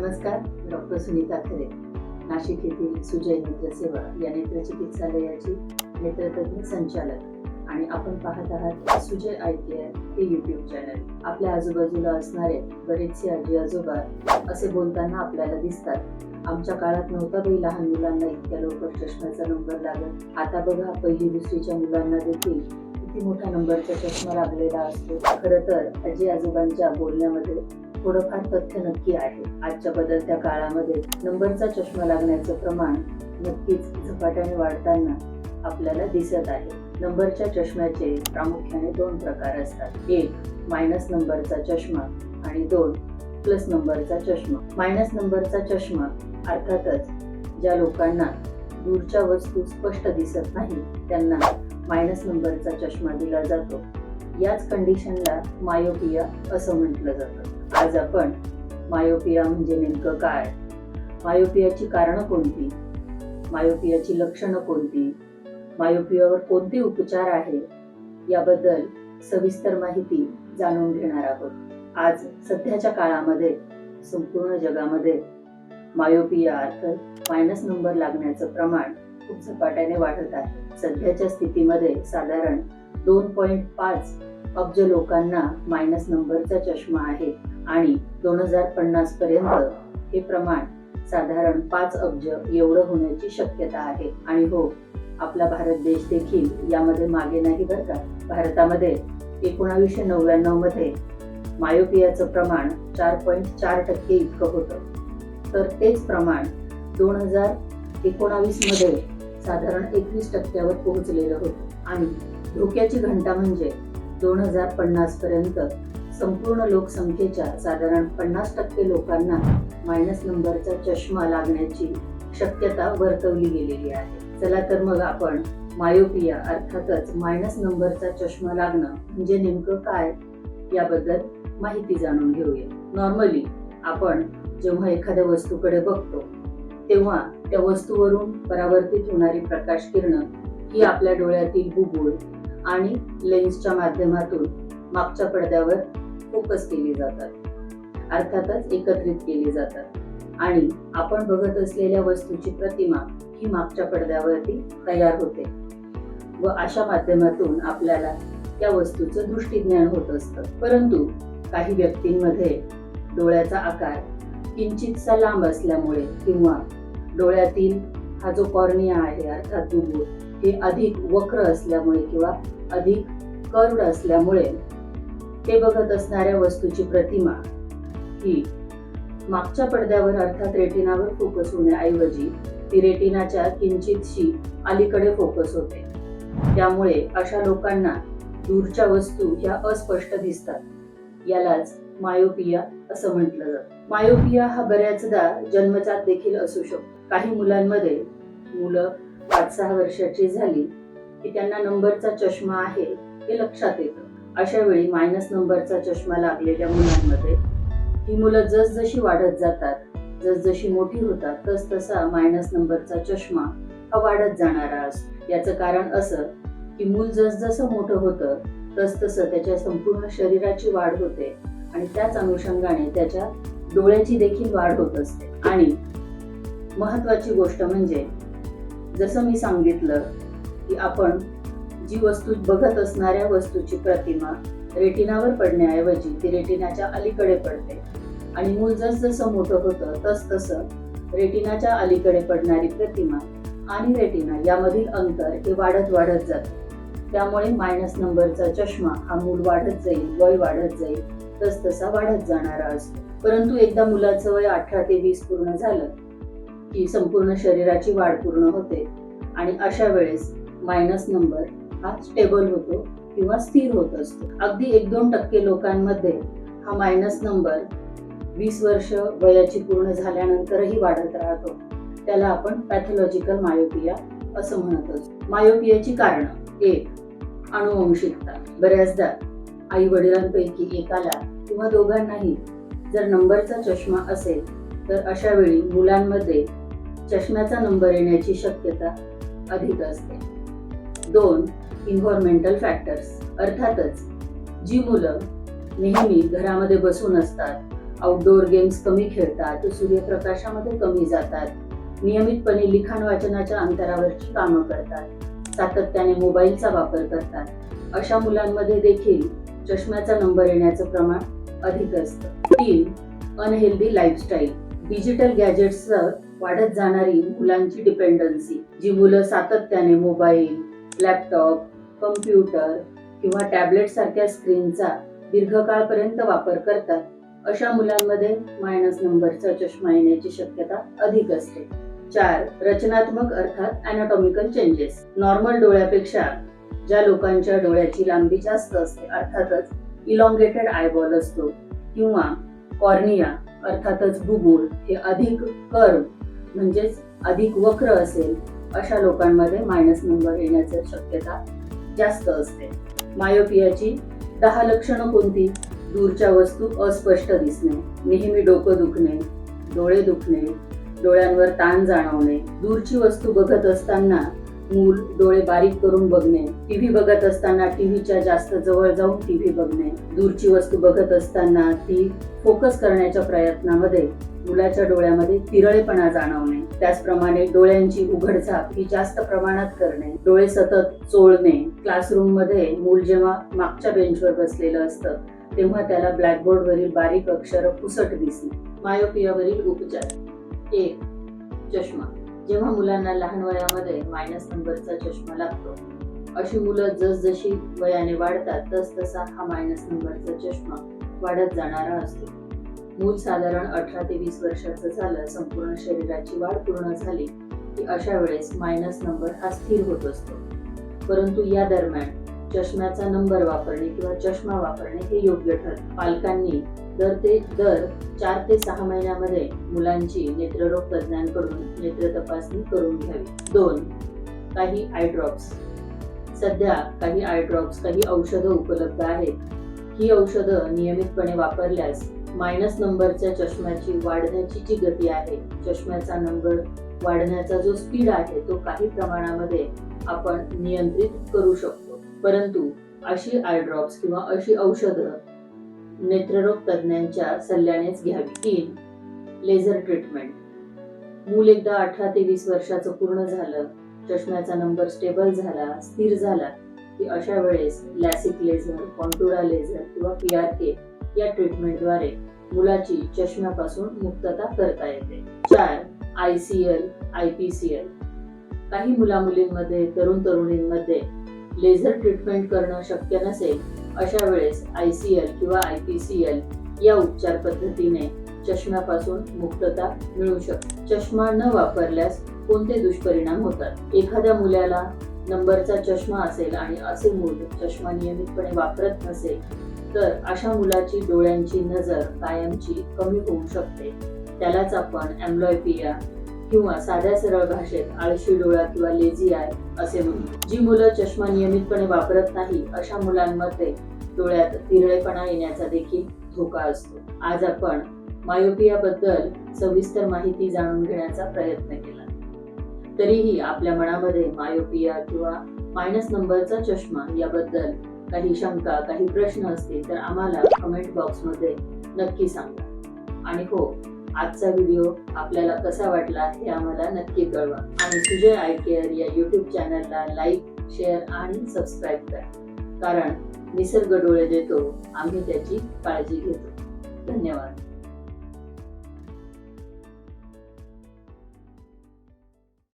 नमस्कार, डॉक्टर सुनीता खरे, नाशिक येथील सुजय नेत्रसेवा या नेत्रचिकित्सालयाची नेत्रतज्ञ संचालक आणि आपण पाहत आहात सुजय आय केअर हे यूट्यूब चॅनल. आपल्या आजूबाजूला असणारे बरेचसे आजी आजोबा असे बोलताना आपल्याला दिसतात, आमच्या काळात नव्हता बाई लहान मुलांना इतक्या लवकर चष्म्याचा नंबर लागत. आता बघा, पहिली दुसरीच्या मुलांना देखील किती मोठा नंबरचा चष्मा लागलेला असतो. खरं तर आजी आजोबांच्या बोलण्यामध्ये थोडंफार तथ्य नक्की आहे. आजच्या बदलत्या काळामध्ये नंबरचा चष्मा लागण्याचं प्रमाण नक्कीच झपाट्याने वाढताना आपल्याला दिसत आहे. नंबरच्या चष्म्याचे प्रामुख्याने 2 प्रकार असतात. एक मायनस नंबरचा चष्मा आणि 2 प्लस नंबरचा चष्मा. मायनस नंबरचा चष्मा अर्थातच ज्या लोकांना दूरच्या वस्तू स्पष्ट दिसत नाही त्यांना मायनस नंबरचा चष्मा दिला जातो. याच कंडिशनला मायोपिया असं म्हटलं जातं. आज आपण मायोपिया म्हणजे नेमकं काय, मायोपियाची कारणं कोणती, मायोपियाची लक्षणं कोणती, मायोपियावर कोणते उपचार आहे याबद्दल सविस्तर माहिती जाणून घेणार आहोत. आज सध्याच्या काळामध्ये संपूर्ण जगामध्ये मायोपिया अर्थात मायनस नंबर लागण्याचं प्रमाण खूप झपाट्याने वाढत आहे. सध्याच्या स्थितीमध्ये साधारण 2.5 अब्ज लोकांना मायनस नंबरचा चष्मा आहे आणि 2050 पर्यंत हे प्रमाण साधारण 5 अब्ज एवढं होण्याची शक्यता आहे. आणि हो, आपला भारत देश देखील यामध्ये मागे नाही बरं का. भारतामध्ये 1999 मध्ये मायोपियाचं प्रमाण 4.4% इतकं होतं, तर तेच प्रमाण 2019 मध्ये साधारण 21% पोहोचलेलं होतं. आणि धोक्याची घंटा म्हणजे 2050 पर्यंत संपूर्ण लोकसंख्येच्या साधारण 50% लोकांना मायनस नंबरचा चष्मा लागण्याची शक्यता वर्तवली गेलेली आहे. चला तर मग आपण मायोपिया अर्थातच मायनस नंबरचा चष्मा लागणं म्हणजे नेमकं काय याबद्दल माहिती जाणून घेऊया. नॉर्मली आपण जेव्हा एखाद्या वस्तूकडे बघतो तेव्हा त्या वस्तूवरून परावर्तित होणारी प्रकाश किरणं ही आपल्या डोळ्यातील बुबुळ आणि लेन्सच्या माध्यमातून मागच्या पडद्यावर फोकस केली जातात, अर्थातच एकत्रित केली जातात आणि आपण बघत असलेल्या वस्तूची प्रतिमा ही मागच्या पडद्यावरती तयार होते व अशा माध्यमातून आपल्याला त्या वस्तूचं दृष्टीज्ञान होत असतं. परंतु काही व्यक्तींमध्ये डोळ्याचा आकार किंचितसा लांब असल्यामुळे किंवा डोळ्यातील हा जो कॉर्निया आहे अर्थात बुबुळ हे अधिक वक्र असल्यामुळे किंवा अधिक कर्व्ड असल्यामुळे ते बघत असणाऱ्या वस्तूची प्रतिमा ही मागच्या पडद्यावर अर्थात रेटिनावर फोकस होण्याऐवजी ती रेटिनाच्या किंचितशी अलीकडे फोकस होते. त्यामुळे अशा लोकांना दूरच्या वस्तू ह्या अस्पष्ट दिसतात. यालाच मायोपिया असं म्हटलं जातं. मायोपिया हा बऱ्याचदा जन्मजात देखील असू शकतो. काही मुलांमध्ये मुलं 5-6 वर्षाची झाली की त्यांना नंबरचा चष्मा आहे हे लक्षात येतं. अशा वेळी मायनस नंबरचा चष्मा लागलेल्या मुलांमध्ये ही मुलं जसजशी वाढत जातात, जसजशी मोठी होतात, तसतसा मायनस नंबरचा चष्मा हा वाढत जाणारा असतो. याचं कारण असं की मूल जसजसं मोठं होतं तसतसं त्याच्या संपूर्ण शरीराची वाढ होते आणि त्याच अनुषंगाने त्याच्या डोळ्याची देखील वाढ होत असते. आणि महत्वाची गोष्ट म्हणजे जसं मी सांगितलं की आपण जी वस्तू बघत असणाऱ्या वस्तूची प्रतिमा रेटिनावर पडण्याऐवजी ती रेटिनाच्या अलीकडे पडते आणि मूल जसजसं मोठं होतं तसतसं रेटिनाच्या अलीकडे पडणारी प्रतिमा आणि रेटिना यामधील अंतर हे वाढत जाते. त्यामुळे मायनस नंबरचा चष्मा हा मूल वाढत जाईल, वय वाढत जाईल, तसतसा वाढत जाणारा असतो. परंतु एकदा मुलाचं वय 18 ते 20 पूर्ण झालं की संपूर्ण शरीराची वाढ पूर्ण होते आणि अशा वेळेस मायनस नंबर हा स्टेबल होतो किंवा स्थिर होत असतो. अगदी 1-2% लोकांमध्ये हा मायनस नंबर 20 वर्ष वयाची पूर्ण झाल्यानंतरही वाढत राहतो. त्याला आपण पॅथॉलॉजिकल मायोपिया असं म्हणत असतो. मायोपियाची कारणं: 1. अनुवंशिकता. बऱ्याचदा आई वडिलांपैकी एकाला किंवा दोघांनाही जर नंबरचा चष्मा असेल तर अशा वेळी मुलांमध्ये चष्म्याचा नंबर येण्याची शक्यता अधिक असते. 2. Environmental factors. अर्थातच जी मुलं नेहमी घरामध्ये बसून असतात आउटडोअर गेम्स कमी खेळतात, सूर्यप्रकाशामध्ये कमी जातात, नियमितपणे लिखाण वाचनाच्या अंतरावरची कामं करतात, सातत्याने मोबाईलचा वापर करतात, अशा मुलांमध्ये देखील चष्म्याचा नंबर येण्याचं प्रमाण अधिक असतं. 3. Unhealthy lifestyle. डिजिटल गॅजेट्सवर वाढत जाणारी मुलांची डिपेंडन्सी. जी मुलं सातत्याने मोबाईल, लॅपटॉप, कम्प्युटर किंवा टॅबलेट सारख्या स्क्रीनचा दीर्घकाळपर्यंत वापर करतात, अशा मुलांमध्ये मायनस नंबरचा चष्मा येण्याची शक्यता अधिक असते. 4. रचनात्मक अर्थात अॅनाटॉमिकल चेंजेस. नॉर्मल डोळ्यापेक्षा ज्या लोकांच्या डोळ्याची लांबी जास्त असते, अर्थातच इलॉंगेटेड आयबॉल असतो, किंवा कॉर्निया अर्थातच बुबुळ हे अधिक कर्व म्हणजेच अधिक वक्र असेल, अशा लोकांमध्ये मायनस नंबर येण्याची शक्यता जास्त असते. मायोपियाची 10 लक्षणं कोणती? दूरच्या वस्तू अस्पष्ट दिसणे, नेहमी डोकं दुखणे, डोळे दुखणे, डोळ्यांवर ताण जाणवणे, दूरची वस्तू बघत असताना मूल डोळे बारीक करून बघणे, टीव्ही बघत असताना टीव्हीच्या जास्त जवळ जाऊन टीव्ही बघणे, दूरची वस्तू बघत असताना ती फोकस करण्याच्या प्रयत्नामध्ये मुलाच्या डोळ्यामध्ये तिरळेपणा जाणवणे, त्याचप्रमाणे डोळ्यांची उघडझाप ही जास्त प्रमाणात करणे, डोळे सतत चोळणे, क्लासरूम मध्ये मूल जेव्हा मागच्या बेंचवर बसलेलं असतं तेव्हा त्याला ब्लॅकबोर्डवरील बारीक अक्षर पुसट दिसणे. मायोपियावरील उपचार. 1. चष्मा. जेव्हा मुलांना लहान वयामध्ये मायनस नंबरचा चष्मा लागतो, अशी मुलं जसजशी वयाने वाढतात तसतसा हा मायनस नंबरचा चष्मा वाढत जाणारा असतो. मूल साधारण 18 ते 20 वर्षाचं झालं, संपूर्ण शरीराची वाढ पूर्ण झाली की अशा वेळेस मायनस नंबर हा स्थिर होत असतो. परंतु या दरम्यान चष्म्याचा नंबर वापरणे किंवा चष्मा वापरणे हे योग्य ठरते. पालकांनी दर 4 ते 6 महिन्यामध्ये मुलांची नेत्ररोग तज्ञांकडून नेत्र तपासणी करून घ्यावी. 2. काही आय ड्रॉप्स. सध्या काही आय ड्रॉप्स, काही औषधं उपलब्ध आहेत. ही औषधं नियमितपणे वापरल्यास मायनस नंबरच्या चष्म्याची वाढण्याची जी गती आहे, चष्म्याचा नंबर वाढण्याचा जो स्पीड आहे, तो काही प्रमाणामध्ये आपण नियंत्रित करू शकतो. परंतु अशी आय ड्रॉप्स किंवा अशी औषधं नेत्ररोग तज्ञांच्या सल्ल्यानेच घ्यावी. 3. Laser treatment. मूल एकदा 18 ते 20 वर्षाचं पूर्ण झालं, चष्म्याचा नंबर स्टेबल झाला, स्थिर झाला की अशा वेळेस लॅसिक लेझर, कॉन्टुरा लेझर किंवा PRK या ट्रीटमेंटद्वारे मुलाची चष्म्यापासून मुक्तता करता येते. 4. ICL, IPCL. काही मुलामुलींमध्ये, तरुण तरुणींमध्ये लेझर ट्रीटमेंट करणं शक्य नसेल, अशा वेळेस ICL किंवा IPCL या उपचार पद्धतीने चष्म्यापासून मुक्तता मिळू शकते. चष्मा न वापरल्यास कोणते दुष्परिणाम होतात? एखाद्या मुलाला नंबरचा चष्मा असेल आणि असे मूल चष्मा नियमितपणे वापरत नसेल, तर अशा मुलाची डोळ्यांची नजर कायमची कमी होऊ शकते. त्यालाच आपण अँब्लॉयपिया किंवा साध्या सरळ भाषेत आळशी डोळा किंवा लेझी आय असे म्हणतो. जी मुलं चष्मा नियमितपणे वापरत नाही, अशा मुलांमध्ये डोळ्यात तिरळेपणा येण्याचा देखील धोका असतो. आज आपण मायोपिया बद्दल सविस्तर माहिती जाणून घेण्याचा प्रयत्न केला. तरीही आपल्या मनामध्ये मायोपिया किंवा मायनस नंबरचा चष्मा याबद्दल काही शंका, काही प्रश्न असतील तर आम्हाला कमेंट बॉक्समध्ये नक्की सांगा. आणि हो, आजचा व्हिडिओ आपल्याला कसा वाटला हे आम्हाला नक्की कळवा. आणि सुजय आय केअर या YouTube चॅनलला लाईक, शेअर आणि सबस्क्राईब करा. कारण निसर्ग डोळे देतो, आम्ही त्याची काळजी घेतो. धन्यवाद.